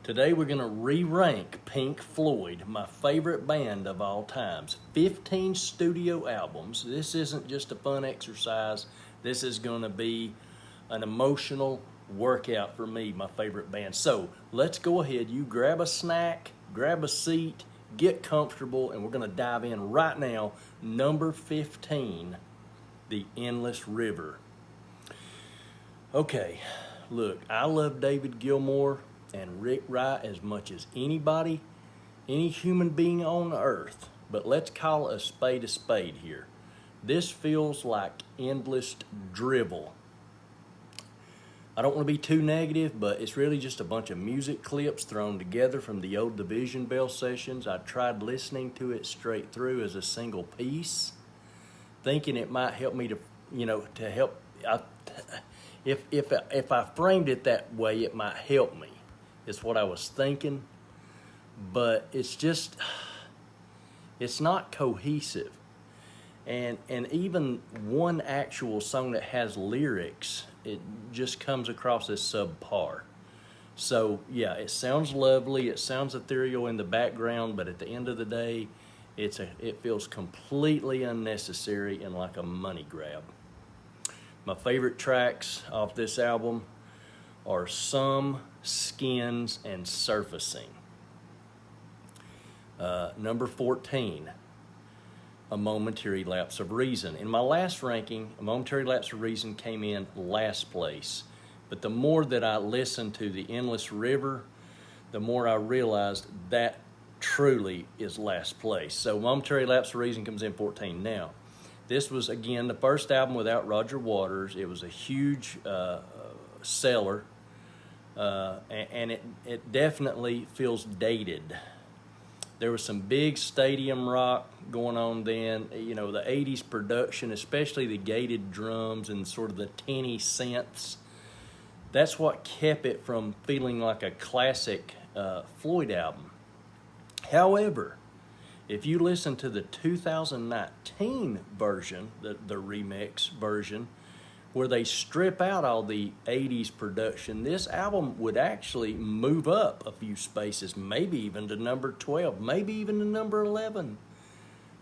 Today we're going to re-rank Pink Floyd, my favorite band of all times. 15 studio albums. This isn't just a fun exercise. This is going to be an emotional workout for me, my favorite band. So let's go ahead. You grab a snack, grab a seat, get comfortable, and we're going to dive in right now. Number 15, The Endless River. Okay, look, I love David Gilmour and Rick Wright as much as anybody, any human being on earth. But let's call a spade here. This feels like endless drivel. I don't want to be too negative, but it's really just a bunch of music clips thrown together from the old Division Bell sessions. I tried listening to it straight through as a single piece, thinking it might help me to help. If I framed it that way, it might help me. It's what I was thinking, but it's not cohesive. And even one actual song that has lyrics, it just comes across as subpar. So yeah, it sounds lovely, it sounds ethereal in the background, but at the end of the day, it feels completely unnecessary and like a money grab. My favorite tracks off this album are Some, Skins, and Surfacing. Number 14, A Momentary Lapse of Reason. In my last ranking, A Momentary Lapse of Reason came in last place. But the more that I listened to The Endless River, the more I realized that truly is last place. So Momentary Lapse of Reason comes in 14. Now, this was, again, the first album without Roger Waters. It was a huge seller, and it definitely feels dated. There was some big stadium rock going on then. You know, the 80s production, especially the gated drums and sort of the tinny synths. That's what kept it from feeling like a classic Floyd album. However, if you listen to the 2019 version, the remix version, where they strip out all the 80s production, this album would actually move up a few spaces, maybe even to number 12, maybe even to number 11.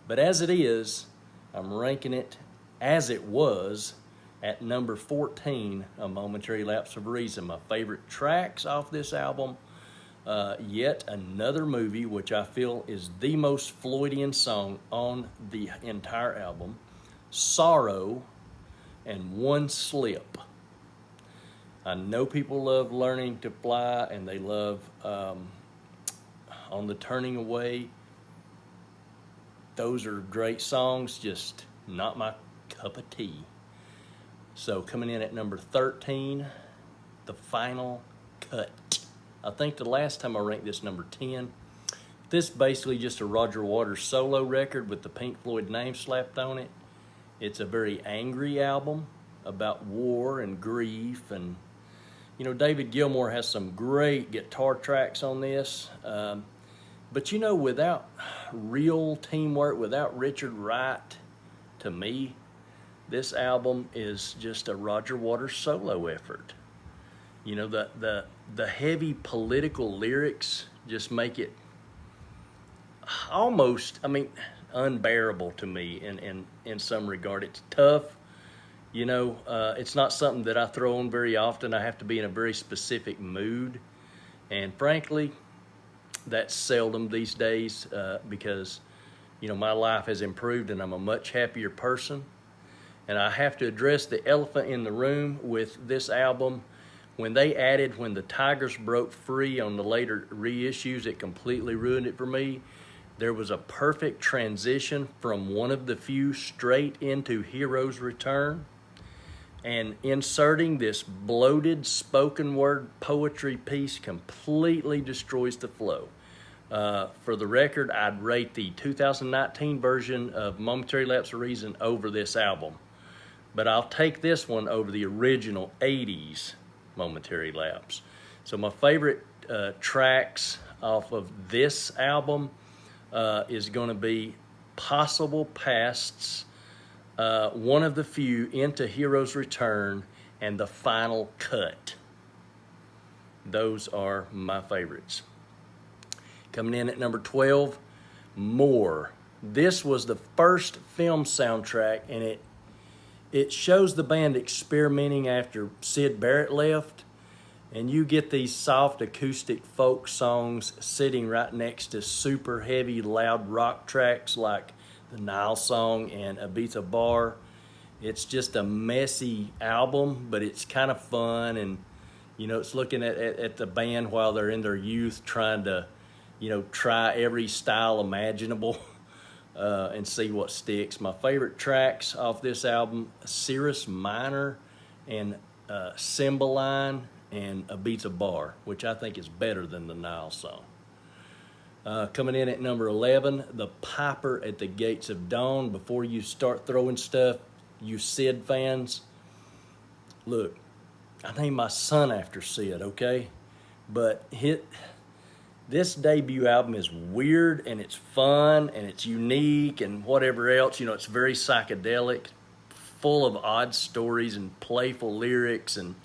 But as it is, I'm ranking it as it was at number 14, A Momentary Lapse of Reason. My favorite tracks off this album, yet another movie, which I feel is the most Floydian song on the entire album, Sorrow, and One Slip. I know people love Learning to Fly, and they love On the Turning Away. Those are great songs, just not my cup of tea. So coming in at number 13, The Final Cut. I think the last time I ranked this number 10. This is basically just a Roger Waters solo record with the Pink Floyd name slapped on it. It's a very angry album about war and grief. And, you know, David Gilmour has some great guitar tracks on this. But, you know, without real teamwork, without Richard Wright, to me, this album is just a Roger Waters solo effort. You know, the heavy political lyrics just make it almost, unbearable to me in some regard. It's tough. You know, it's not something that I throw on very often. I have to be in a very specific mood. And frankly, that's seldom these days because, you know, my life has improved and I'm a much happier person. And I have to address the elephant in the room with this album. When they added When the Tigers Broke Free on the later reissues, it completely ruined it for me. There was a perfect transition from One of the Few straight into Hero's Return. And inserting this bloated spoken word poetry piece completely destroys the flow. For the record, I'd rate the 2019 version of Momentary Lapse of Reason over this album. But I'll take this one over the original 80s Momentary Lapse. So my favorite tracks off of this album is going to be Possible Pasts, One of the Few, Into Hero's Return, and The Final Cut. those are my favorites. Coming in at number 12, More. This was the first film soundtrack, and it shows the band experimenting after Syd Barrett left, and you get these soft acoustic folk songs sitting right next to super heavy loud rock tracks like the Nile Song and Ibiza Bar. It's just a messy album, but it's kind of fun, and it's looking at the band while they're in their youth trying to try every style imaginable and see what sticks. My favorite tracks off this album, Cirrus Minor and Cymbeline and Ibiza Bar, which I think is better than the Nile Song. Coming in at number 11, The Piper at the Gates of Dawn. Before you start throwing stuff, you Syd fans, look, I named my son after Syd, okay? But this debut album is weird, and it's fun, and it's unique, and whatever else. It's very psychedelic, full of odd stories and playful lyrics and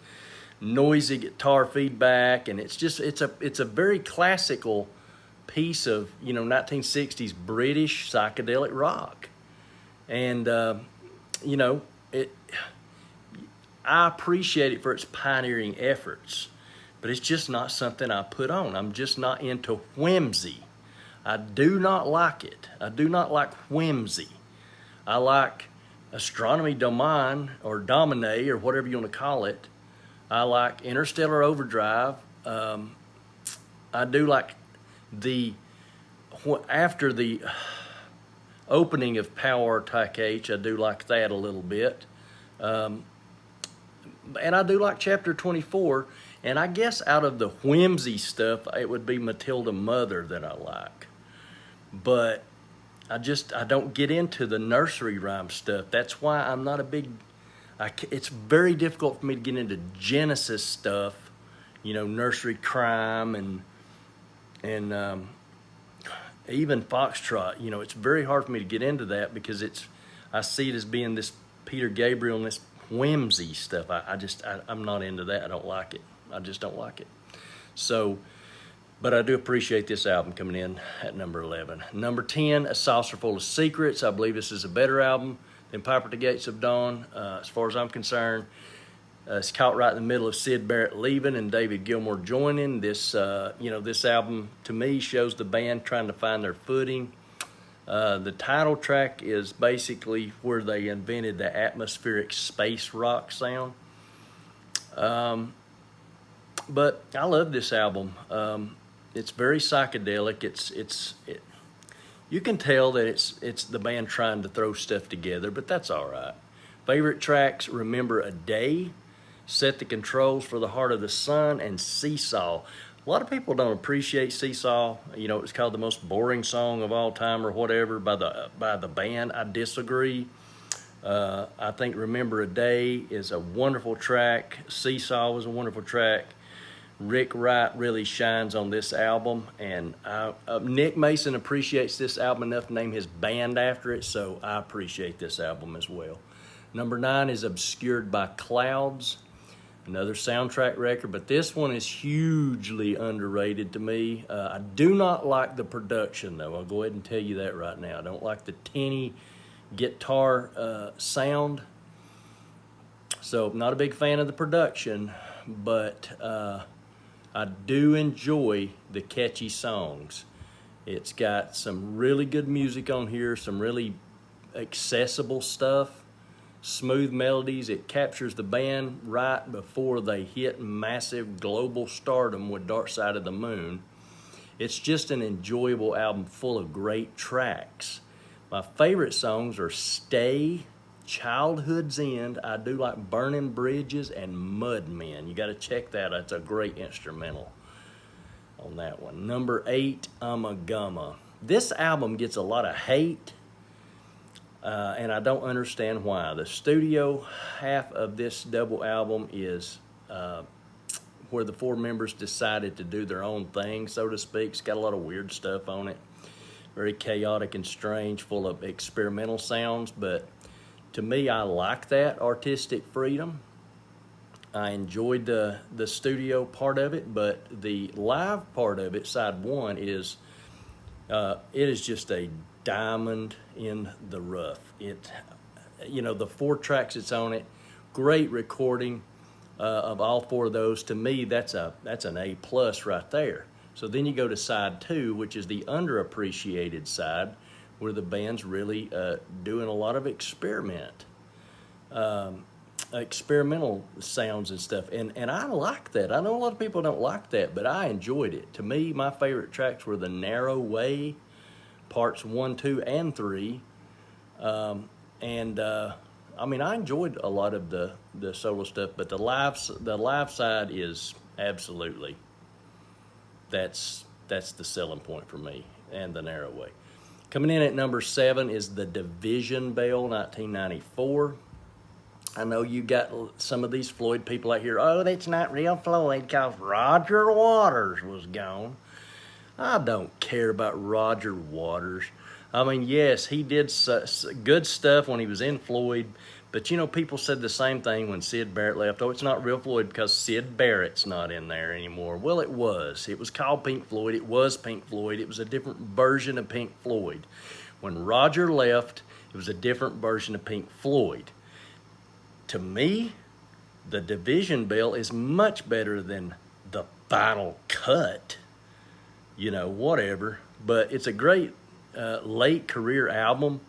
noisy guitar feedback, and it's a very classical piece of 1960s British psychedelic rock, and I appreciate it for its pioneering efforts. But it's just not something I put on. I'm just not into whimsy. I do not like it. I do not like whimsy. I like Astronomy Domine or Domine or whatever you want to call it. I like Interstellar Overdrive. I do like after the opening of Power Type H, I do like that a little bit. And I do like Chapter 24. And I guess out of the whimsy stuff, it would be Matilda Mother that I like. But I don't get into the nursery rhyme stuff. That's why I'm not a big... it's very difficult for me to get into Genesis stuff, nursery crime and even Foxtrot. It's very hard for me to get into that because I see it as being this Peter Gabriel and this whimsy stuff. I'm not into that. I don't like it. I just don't like it. So, but I do appreciate this album coming in at number 11. Number 10, A Saucer Full of Secrets. I believe this is a better album than Piper at the Gates of Dawn, as far as I'm concerned. It's caught right in the middle of Syd Barrett leaving and David Gilmour joining. This album, to me, shows the band trying to find their footing. The title track is basically where they invented the atmospheric space rock sound. But I love this album. It's very psychedelic. You can tell that it's the band trying to throw stuff together, but that's all right. Favorite tracks: Remember a Day, Set the Controls for the Heart of the Sun, and Seesaw. A lot of people don't appreciate Seesaw. It's called the most boring song of all time or whatever by the band. I disagree. I think Remember a Day is a wonderful track. Seesaw was a wonderful track. Rick Wright really shines on this album, and Nick Mason appreciates this album enough to name his band after it, so I appreciate this album as well. Number 9 is Obscured by Clouds, another soundtrack record, but this one is hugely underrated to me. I do not like the production, though. I'll go ahead and tell you that right now. I don't like the tinny guitar sound, so not a big fan of the production, but I do enjoy the catchy songs. It's got some really good music on here, some really accessible stuff, smooth melodies. It captures the band right before they hit massive global stardom with Dark Side of the Moon. It's just an enjoyable album full of great tracks. My favorite songs are Stay, Childhood's End. I do like Burning Bridges and Mud Men. You got to check that. It's a great instrumental on that one. Number 8, Gumma. This album gets a lot of hate, and I don't understand why. The studio half of this double album is where the 4 members decided to do their own thing, so to speak. It's got a lot of weird stuff on it. Very chaotic and strange, full of experimental sounds, but to me, I like that artistic freedom. I enjoyed the studio part of it, but the live part of it, side one, is it is just a diamond in the rough. The 4 tracks that's on it, great recording of all 4 of those. To me, that's an A plus right there. So then you go to side 2, which is the underappreciated side, where the band's really doing a lot of experimental sounds and stuff, and I like that. I know a lot of people don't like that, but I enjoyed it. To me, my favorite tracks were the Narrow Way, parts 1, 2, and 3, I enjoyed a lot of the solo stuff, but the live side is absolutely that's the selling point for me, and the Narrow Way. Coming in at number 7 is the Division Bell, 1994. I know you got some of these Floyd people out here, oh, that's not real Floyd because Roger Waters was gone. I don't care about Roger Waters. I mean, yes, he did good stuff when he was in Floyd, but people said the same thing when Syd Barrett left. Oh, it's not real Floyd because Syd Barrett's not in there anymore. Well, it was. It was called Pink Floyd. It was Pink Floyd. It was a different version of Pink Floyd. When Roger left, it was a different version of Pink Floyd. To me, the Division Bell is much better than the Final Cut. Whatever. But it's a great late career album.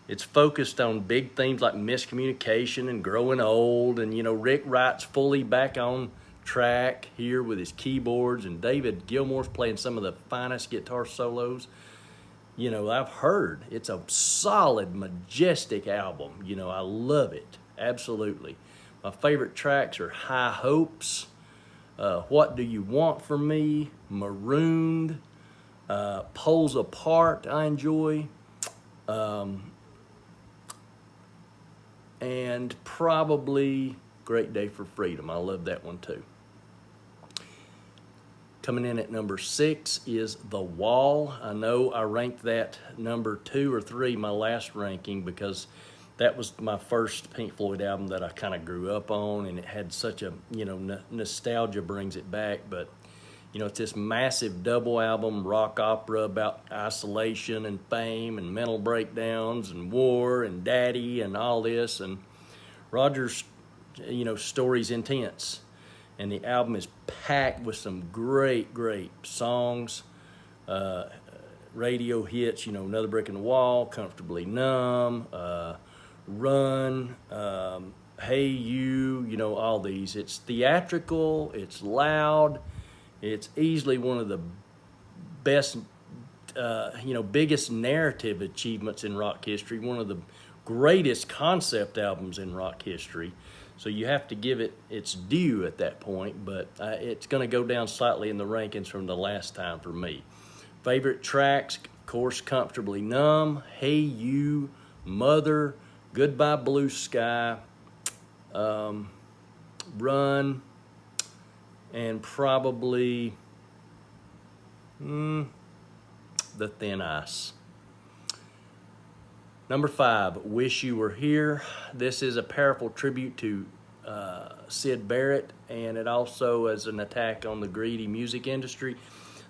It's focused on big themes like miscommunication and growing old. And, Rick Wright's fully back on track here with his keyboards. And David Gilmour's playing some of the finest guitar solos, I've heard. It's a solid, majestic album. I love it. Absolutely. My favorite tracks are High Hopes, What Do You Want From Me, Marooned, Poles Apart I enjoy, and probably Great Day for Freedom. I love that one too. Coming in at number 6 is The Wall. I know I ranked that number 2 or 3, my last ranking, because that was my first Pink Floyd album that I kind of grew up on, and it had such a, nostalgia brings it back. But, it's this massive double album, rock opera about isolation and fame and mental breakdowns and war and daddy and all this. And Roger's, story's intense. And the album is packed with some great, great songs, radio hits, Another Brick in the Wall, Comfortably Numb, Run, Hey You, all these. It's theatrical, it's loud, it's easily one of the best, biggest narrative achievements in rock history, one of the greatest concept albums in rock history. So you have to give it its due at that point, but it's going to go down slightly in the rankings from the last time for me. Favorite tracks, of course, Comfortably Numb, Hey You, Mother, Goodbye Blue Sky, Run, and probably The Thin Ice. Number 5, Wish You Were Here. This is a powerful tribute to Syd Barrett, and it also is an attack on the greedy music industry.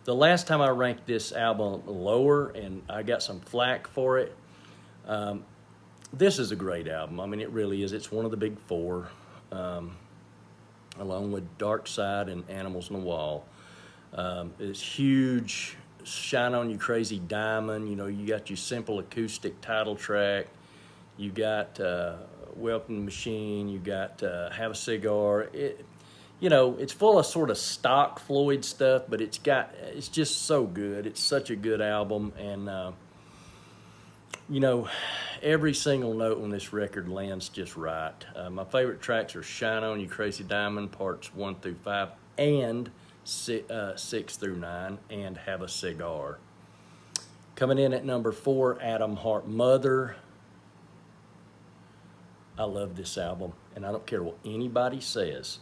The last time I ranked this album lower, and I got some flack for it, this is a great album. I mean, it really is. It's one of the big 4, along with Dark Side and Animals on the Wall. It's huge. Shine On You Crazy Diamond. You got your simple acoustic title track. You got Welcome to the Machine. You got Have a Cigar. It's full of sort of stock Floyd stuff, but it's just so good. It's such a good album, and every single note on this record lands just right. My favorite tracks are Shine On You Crazy Diamond, parts 1 through 5, and 6 through 9, and Have a Cigar. Coming in at number 4, Adam Hart, Mother. I love this album, and I don't care what anybody says.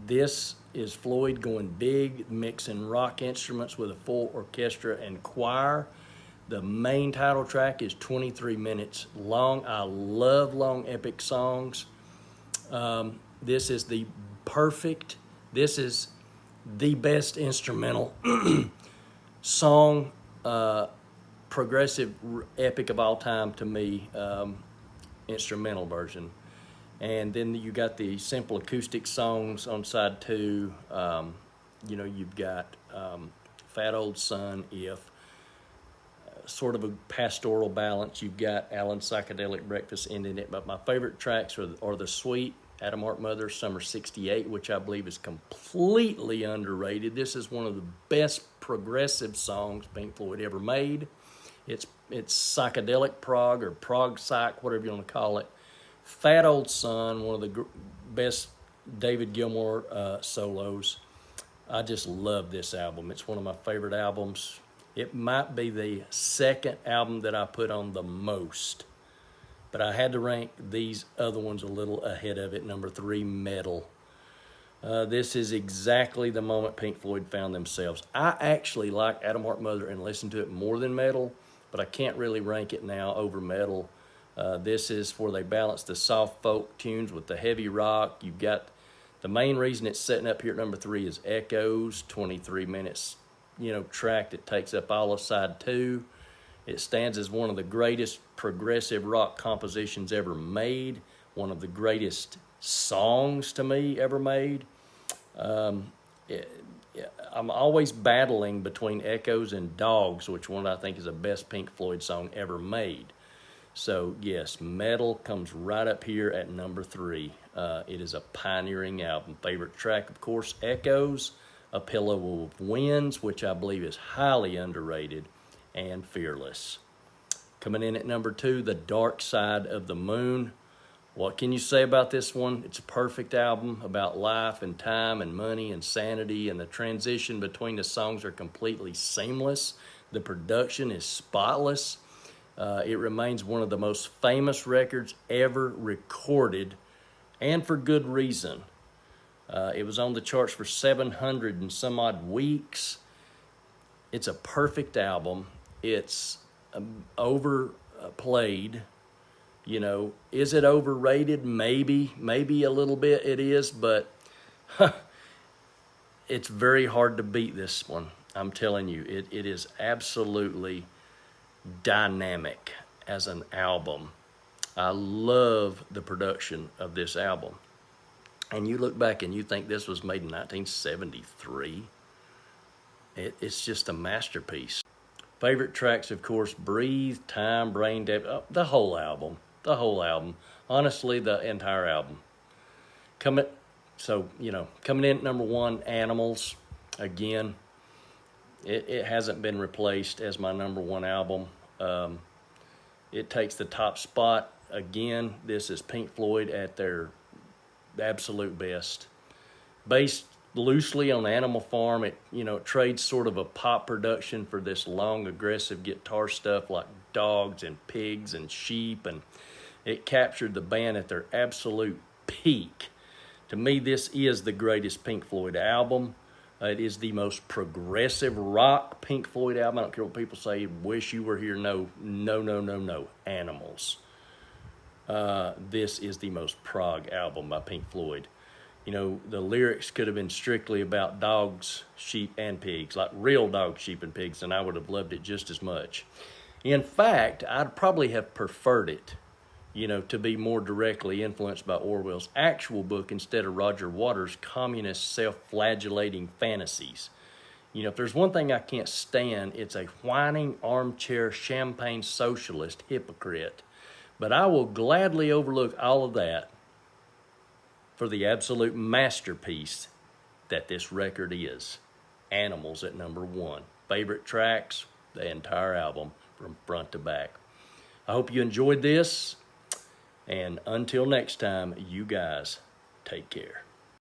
This is Floyd going big, mixing rock instruments with a full orchestra and choir. The main title track is 23 minutes long. I love long, epic songs. This is the perfect, this is the best instrumental song, progressive epic of all time to me, instrumental version. And then you got the simple acoustic songs on side 2. You know, you've got Fat Old Son, If, sort of a pastoral balance. You've got Alan's Psychedelic Breakfast ending it. But my favorite tracks are the Sweet, Adam Hart Mother, Summer 68, which I believe is completely underrated. This is one of the best progressive songs Pink Floyd ever made. It's psychedelic prog, or prog psych, whatever you want to call it. Fat Old Son, one of the best David Gilmour solos. I just love this album. It's one of my favorite albums. It might be the second album that I put on the most, but I had to rank these other ones a little ahead of it. Number 3, Meddle. This is exactly the moment Pink Floyd found themselves. I actually like Adam Hart Mother and listen to it more than Meddle, but I can't really rank it now over Meddle. This is where they balance the soft folk tunes with the heavy rock. You've got the main reason it's setting up here at number 3 is Echoes, 23 minutes, track that takes up all of side 2. It stands as one of the greatest progressive rock compositions ever made, one of the greatest songs to me ever made. I'm always battling between Echoes and Dogs, which one I think is the best Pink Floyd song ever made. So yes, Meddle comes right up here at number 3. It is a pioneering album. Favorite track, of course, Echoes, A Pillow of Winds, which I believe is highly underrated, and Fearless. Coming in at number 2, The Dark Side of the Moon. What can you say about this one? It's a perfect album about life and time and money and sanity, and the transition between the songs are completely seamless. The production is spotless. It remains one of the most famous records ever recorded, and for good reason. It was on the charts for 700 and some odd weeks. It's a perfect album. It's overplayed. Is it overrated? Maybe a little bit it is, but it's very hard to beat this one. I'm telling you, it is absolutely dynamic as an album. I love the production of this album. And you look back and you think this was made in 1973. It's just a masterpiece. Favorite tracks, of course, Breathe, Time, Brain Dead, the whole album. Honestly, the entire album. Coming in at number 1, Animals. Again, it hasn't been replaced as my number 1 album. It takes the top spot. Again, this is Pink Floyd at their absolute best. Based loosely on Animal Farm, it trades sort of a pop production for this long, aggressive guitar stuff like dogs and pigs and sheep, and it captured the band at their absolute peak. To me, this is the greatest Pink Floyd album. It is the most progressive rock Pink Floyd album. I don't care what people say. Wish You Were Here. No. Animals. This is the most prog album by Pink Floyd. The lyrics could have been strictly about dogs, sheep, and pigs, like real dogs, sheep, and pigs, and I would have loved it just as much. In fact, I'd probably have preferred it, to be more directly influenced by Orwell's actual book instead of Roger Waters' communist self-flagellating fantasies. If there's one thing I can't stand, it's a whining armchair champagne socialist hypocrite. But I will gladly overlook all of that for the absolute masterpiece that this record is. Animals at number 1. Favorite tracks, the entire album from front to back. I hope you enjoyed this. And until next time, you guys take care.